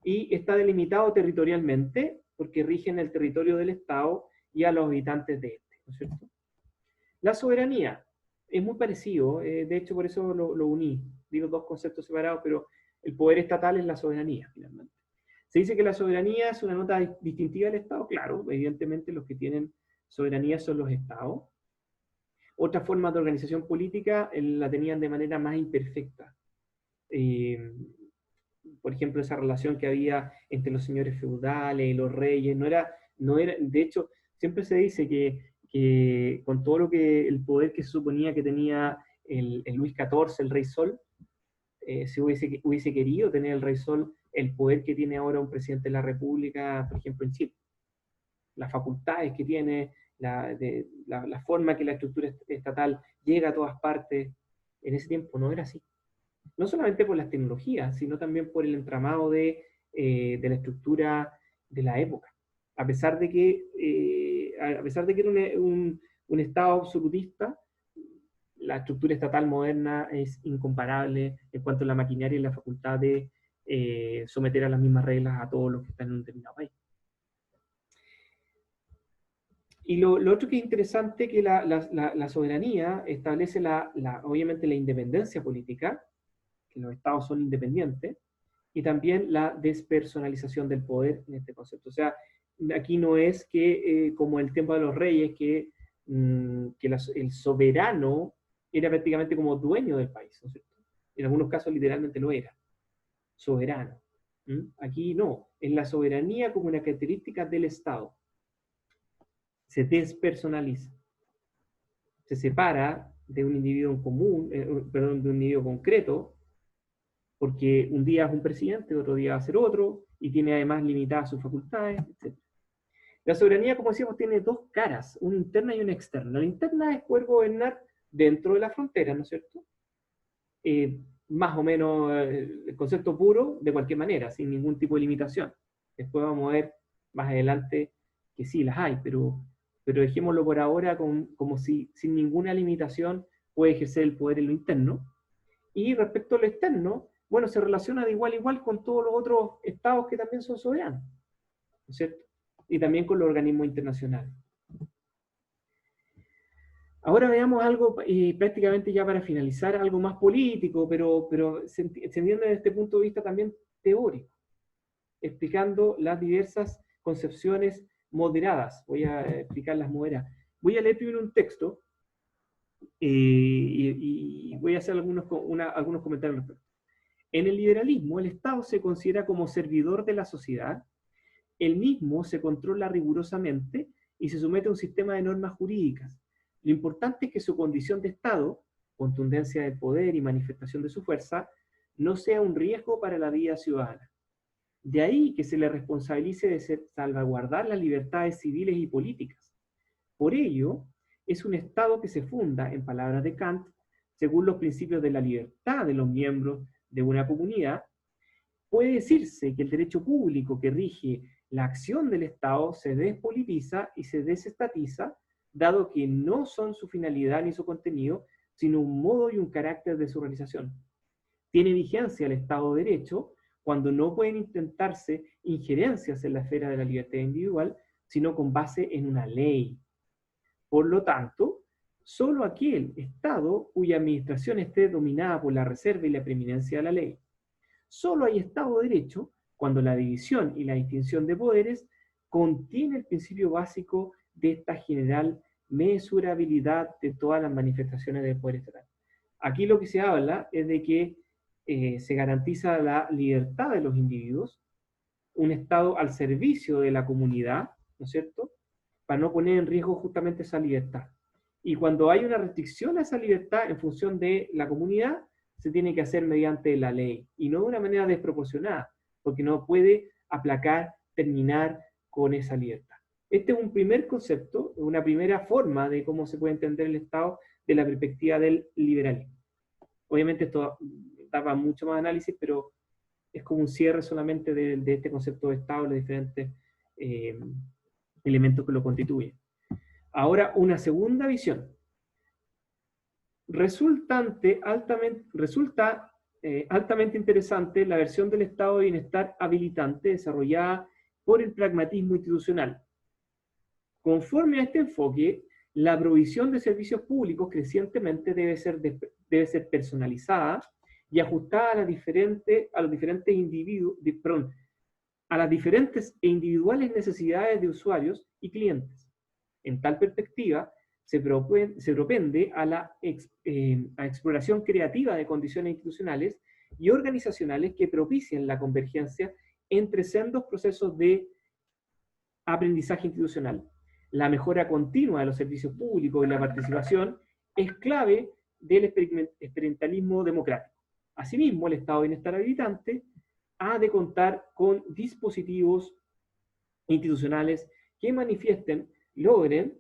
Y está delimitado territorialmente, porque rigen el territorio del Estado y a los habitantes de este, ¿no es cierto? La soberanía es muy parecido, de hecho por eso lo uní, digo dos conceptos separados, pero el poder estatal es la soberanía, finalmente. Se dice que la soberanía es una nota distintiva del Estado, claro, evidentemente los que tienen soberanía son los Estados. Otras formas de organización política la tenían de manera más imperfecta. Por ejemplo, esa relación que había entre los señores feudales y los reyes, no era, de hecho, siempre se dice que con todo el poder que se suponía que tenía el Luis XIV, el Rey Sol, si hubiese querido tener el Rey Sol el poder que tiene ahora un presidente de la República, por ejemplo, en Chile. Las facultades que tiene, la forma que la estructura estatal llega a todas partes, en ese tiempo no era así. no solamente por las tecnologías, sino también por el entramado de la estructura de la época. A pesar de que era un Estado absolutista, la estructura estatal moderna es incomparable en cuanto a la maquinaria y la facultad de someter a las mismas reglas a todos los que están en un determinado país. Y lo otro que es interesante es que la soberanía establece obviamente la independencia política, que los estados son independientes, y también la despersonalización del poder en este concepto. O sea, aquí no es que, como el tiempo de los reyes, que el soberano era prácticamente como dueño del país, ¿no es cierto? En algunos casos literalmente lo era, soberano. Aquí no, es la soberanía como una característica del Estado. Se despersonaliza, se separa de un individuo común, perdón, de un individuo concreto, porque un día es un presidente, otro día va a ser otro, y tiene además limitadas sus facultades, etc. La soberanía, como decíamos, tiene dos caras, una interna y una externa. La interna es poder gobernar dentro de la frontera, ¿no es cierto? Más o menos el concepto puro, de cualquier manera, sin ningún tipo de limitación. Después vamos a ver más adelante que sí las hay, pero dejémoslo por ahora como si sin ninguna limitación puede ejercer el poder en lo interno. Y respecto a lo externo, bueno, se relaciona de igual a igual con todos los otros estados que también son soberanos, ¿no es cierto? Y también con los organismos internacionales. Ahora veamos algo, prácticamente ya para finalizar, algo más político, pero se entiende desde este punto de vista también teórico, explicando las diversas concepciones moderadas. Voy a explicar las moderadas. Voy a leer primero un texto y voy a hacer algunos comentarios al respecto. En el liberalismo, el Estado se considera como servidor de la sociedad, el mismo se controla rigurosamente y se somete a un sistema de normas jurídicas. Lo importante es que su condición de Estado, contundencia del poder y manifestación de su fuerza, no sea un riesgo para la vida ciudadana. De ahí que se le responsabilice de salvaguardar las libertades civiles y políticas. Por ello, es un Estado que se funda, en palabras de Kant, según los principios de la libertad de los miembros de una comunidad. Puede decirse que el derecho público que rige la acción del Estado se despolitiza y se desestatiza, dado que no son su finalidad ni su contenido, sino un modo y un carácter de su realización. Tiene vigencia el Estado de Derecho cuando no pueden intentarse injerencias en la esfera de la libertad individual, sino con base en una ley. Por lo tanto, solo aquel Estado cuya administración esté dominada por la reserva y la preeminencia de la ley. Solo hay Estado de Derecho cuando la división y la distinción de poderes contiene el principio básico de esta general mesurabilidad de todas las manifestaciones del poder estatal. Aquí lo que se habla es de que se garantiza la libertad de los individuos, un Estado al servicio de la comunidad, ¿no es cierto?, para no poner en riesgo justamente esa libertad. Y cuando hay una restricción a esa libertad en función de la comunidad, se tiene que hacer mediante la ley, y no de una manera desproporcionada, porque no puede aplacar, terminar con esa libertad. Este es un primer concepto, una primera forma de cómo se puede entender el Estado de la perspectiva del liberalismo. Obviamente esto daba mucho más análisis, pero es como un cierre solamente de este concepto de Estado, los diferentes elementos que lo constituyen. Ahora, una segunda visión. Resulta altamente interesante la versión del estado de bienestar habilitante desarrollada por el pragmatismo institucional. Conforme a este enfoque, la provisión de servicios públicos crecientemente debe ser personalizada y ajustada a las diferentes e individuales necesidades de usuarios y clientes. En tal perspectiva, se propende a la exploración creativa de condiciones institucionales y organizacionales que propicien la convergencia entre sendos procesos de aprendizaje institucional. La mejora continua de los servicios públicos y la participación es clave del experimentalismo democrático. Asimismo, el estado de bienestar habilitante ha de contar con dispositivos institucionales que logren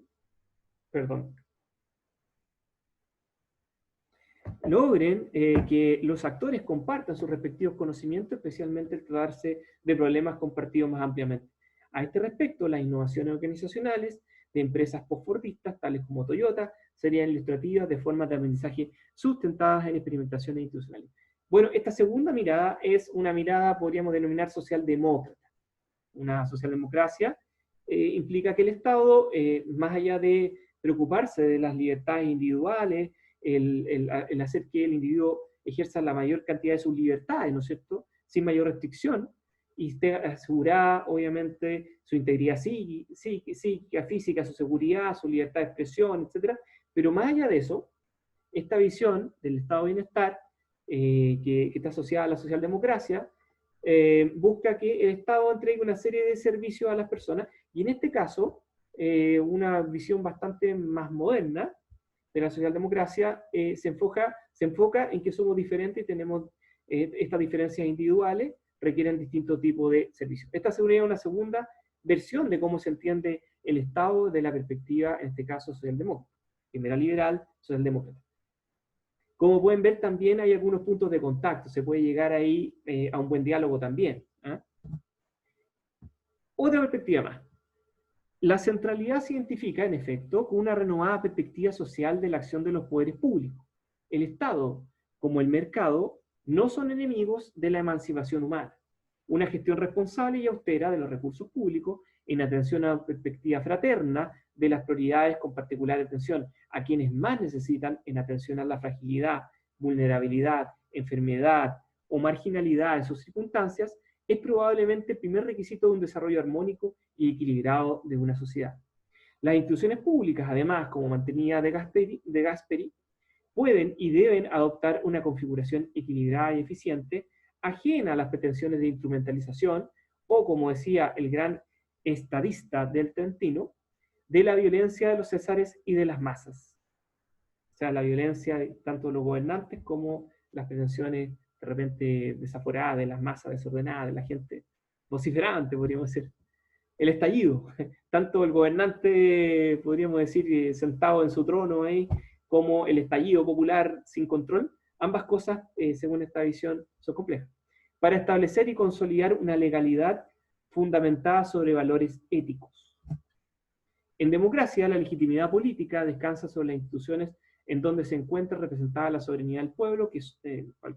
logren que los actores compartan sus respectivos conocimientos, especialmente al tratarse de problemas compartidos más ampliamente. A este respecto, las innovaciones organizacionales de empresas postfordistas, tales como Toyota, serían ilustrativas de formas de aprendizaje sustentadas en experimentaciones institucionales. Bueno, esta segunda mirada es una mirada, podríamos denominar, socialdemócrata. Una socialdemocracia implica que el Estado, más allá de preocuparse de las libertades individuales, el hacer que el individuo ejerza la mayor cantidad de sus libertades, ¿no es cierto?, sin mayor restricción, y esté asegurada, obviamente, su integridad psíquica, física, su seguridad, su libertad de expresión, etc. Pero más allá de eso, esta visión del estado de bienestar, que está asociada a la socialdemocracia, busca que el Estado entregue una serie de servicios a las personas, y en este caso, una visión bastante más moderna de la socialdemocracia se enfoca en que somos diferentes y tenemos estas diferencias individuales, requieren distintos tipos de servicios. Esta sería una segunda versión de cómo se entiende el Estado desde la perspectiva, en este caso, socialdemócrata. Primera liberal, socialdemócrata. Como pueden ver, también hay algunos puntos de contacto. Se puede llegar ahí a un buen diálogo también. Otra perspectiva más. La centralidad se identifica, en efecto, con una renovada perspectiva social de la acción de los poderes públicos. El Estado, como el mercado, no son enemigos de la emancipación humana. Una gestión responsable y austera de los recursos públicos en atención a una perspectiva fraterna de las prioridades, con particular atención a quienes más necesitan, en atención a la fragilidad, vulnerabilidad, enfermedad o marginalidad en sus circunstancias, es probablemente el primer requisito de un desarrollo armónico y equilibrado de una sociedad. Las instituciones públicas, además, como mantenida de Gasperi, pueden y deben adoptar una configuración equilibrada y eficiente, ajena a las pretensiones de instrumentalización, o, como decía el gran estadista del Trentino, de la violencia de los césares y de las masas. O sea, la violencia de tanto los gobernantes como las pretensiones de repente desaforadas de las masas desordenadas, de la gente vociferante, podríamos decir. El estallido, tanto el gobernante, podríamos decir, sentado en su trono ahí, como el estallido popular sin control, ambas cosas, según esta visión, son complejas. Para establecer y consolidar una legalidad fundamentada sobre valores éticos. En democracia, la legitimidad política descansa sobre las instituciones en donde se encuentra representada la soberanía del pueblo, que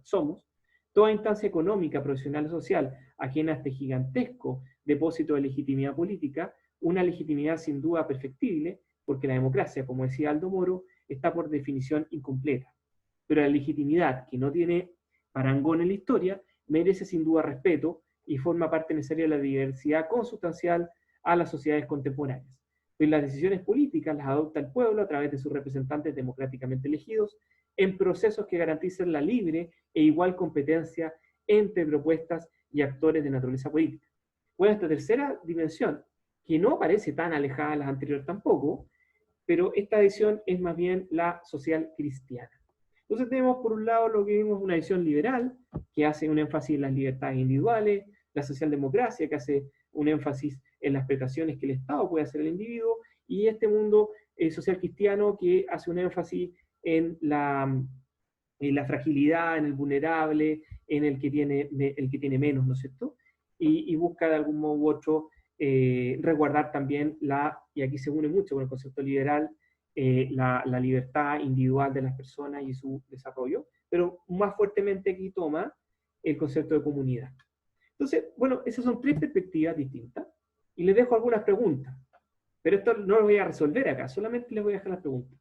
somos. Toda instancia económica, profesional o social ajena a este gigantesco depósito de legitimidad política, una legitimidad sin duda perfectible, porque la democracia, como decía Aldo Moro, está por definición incompleta. Pero la legitimidad, que no tiene parangón en la historia, merece sin duda respeto y forma parte necesaria de la diversidad consustancial a las sociedades contemporáneas. Pues las decisiones políticas las adopta el pueblo a través de sus representantes democráticamente elegidos en procesos que garanticen la libre e igual competencia entre propuestas y actores de naturaleza política. Bueno, esta tercera dimensión, que no parece tan alejada de las anteriores tampoco, pero esta visión es más bien la social cristiana. Entonces tenemos por un lado lo que vimos una visión liberal, que hace un énfasis en las libertades individuales, la socialdemocracia, que hace un énfasis en las prestaciones que el Estado puede hacer al individuo, y este mundo social cristiano que hace un énfasis en la fragilidad, en el vulnerable, en el que tiene menos, ¿no es cierto? Y busca de algún modo u otro resguardar también y aquí se une mucho con el concepto liberal, la libertad individual de las personas y su desarrollo, pero más fuertemente aquí toma el concepto de comunidad. Entonces, bueno, esas son tres perspectivas distintas, y les dejo algunas preguntas, pero esto no lo voy a resolver acá, solamente les voy a dejar las preguntas.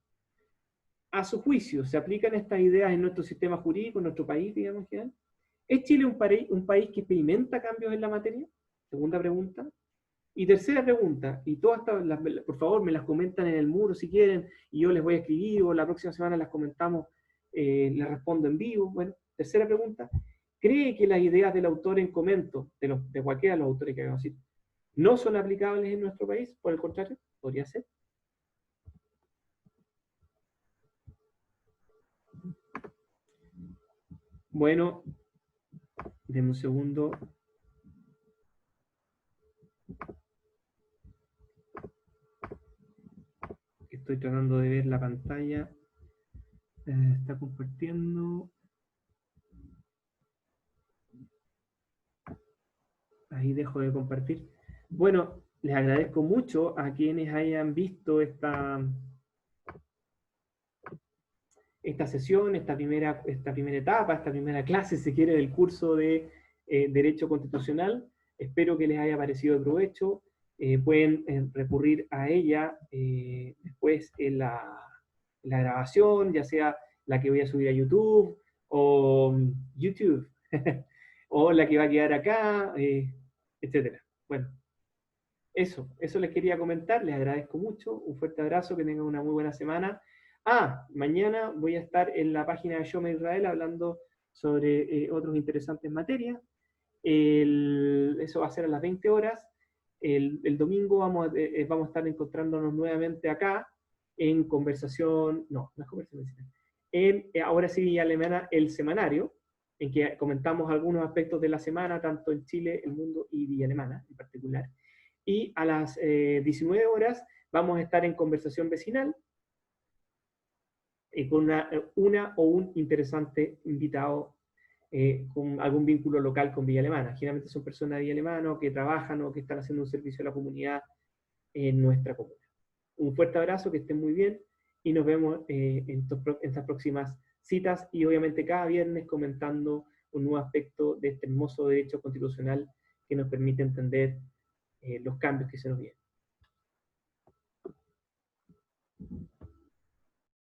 A su juicio, ¿se aplican estas ideas en nuestro sistema jurídico, en nuestro país, digamos en general? ¿Es Chile un país que experimenta cambios en la materia? Segunda pregunta. Y tercera pregunta, y todas estas, por favor, me las comentan en el muro si quieren, y yo les voy a escribir, o la próxima semana las comentamos, les respondo en vivo. Bueno, tercera pregunta, ¿cree que las ideas del autor en comento, de cualquiera de los autores que hagamos decir, no son aplicables en nuestro país? Por el contrario, podría ser. Bueno, denme un segundo. Estoy tratando de ver la pantalla. Está compartiendo. Ahí dejo de compartir. Bueno, les agradezco mucho a quienes hayan visto esta sesión, esta primera etapa, esta primera clase, si quiere, del curso de Derecho Constitucional. Espero que les haya parecido de provecho. Pueden recurrir a ella después en la grabación, ya sea la que voy a subir a YouTube o YouTube, o la que va a quedar acá, etcétera. Bueno, eso les quería comentar, les agradezco mucho, un fuerte abrazo, que tengan una muy buena semana. Mañana voy a estar en la página de Shoma Israel hablando sobre otras interesantes materias. Eso va a ser a las 20 horas. El domingo vamos a estar encontrándonos nuevamente acá en conversación, no es conversación, en Ahora sí Villa Alemana, el semanario, en que comentamos algunos aspectos de la semana, tanto en Chile, el mundo y Villa Alemana en particular. Y a las 19 horas vamos a estar en conversación vecinal con una o un interesante invitado con algún vínculo local con Villa Alemana. Generalmente son personas de Villa Alemana o que trabajan o que están haciendo un servicio a la comunidad en nuestra comuna. Un fuerte abrazo, que estén muy bien y nos vemos en estas próximas citas y obviamente cada viernes comentando un nuevo aspecto de este hermoso derecho constitucional que nos permite entender los cambios que se nos vienen.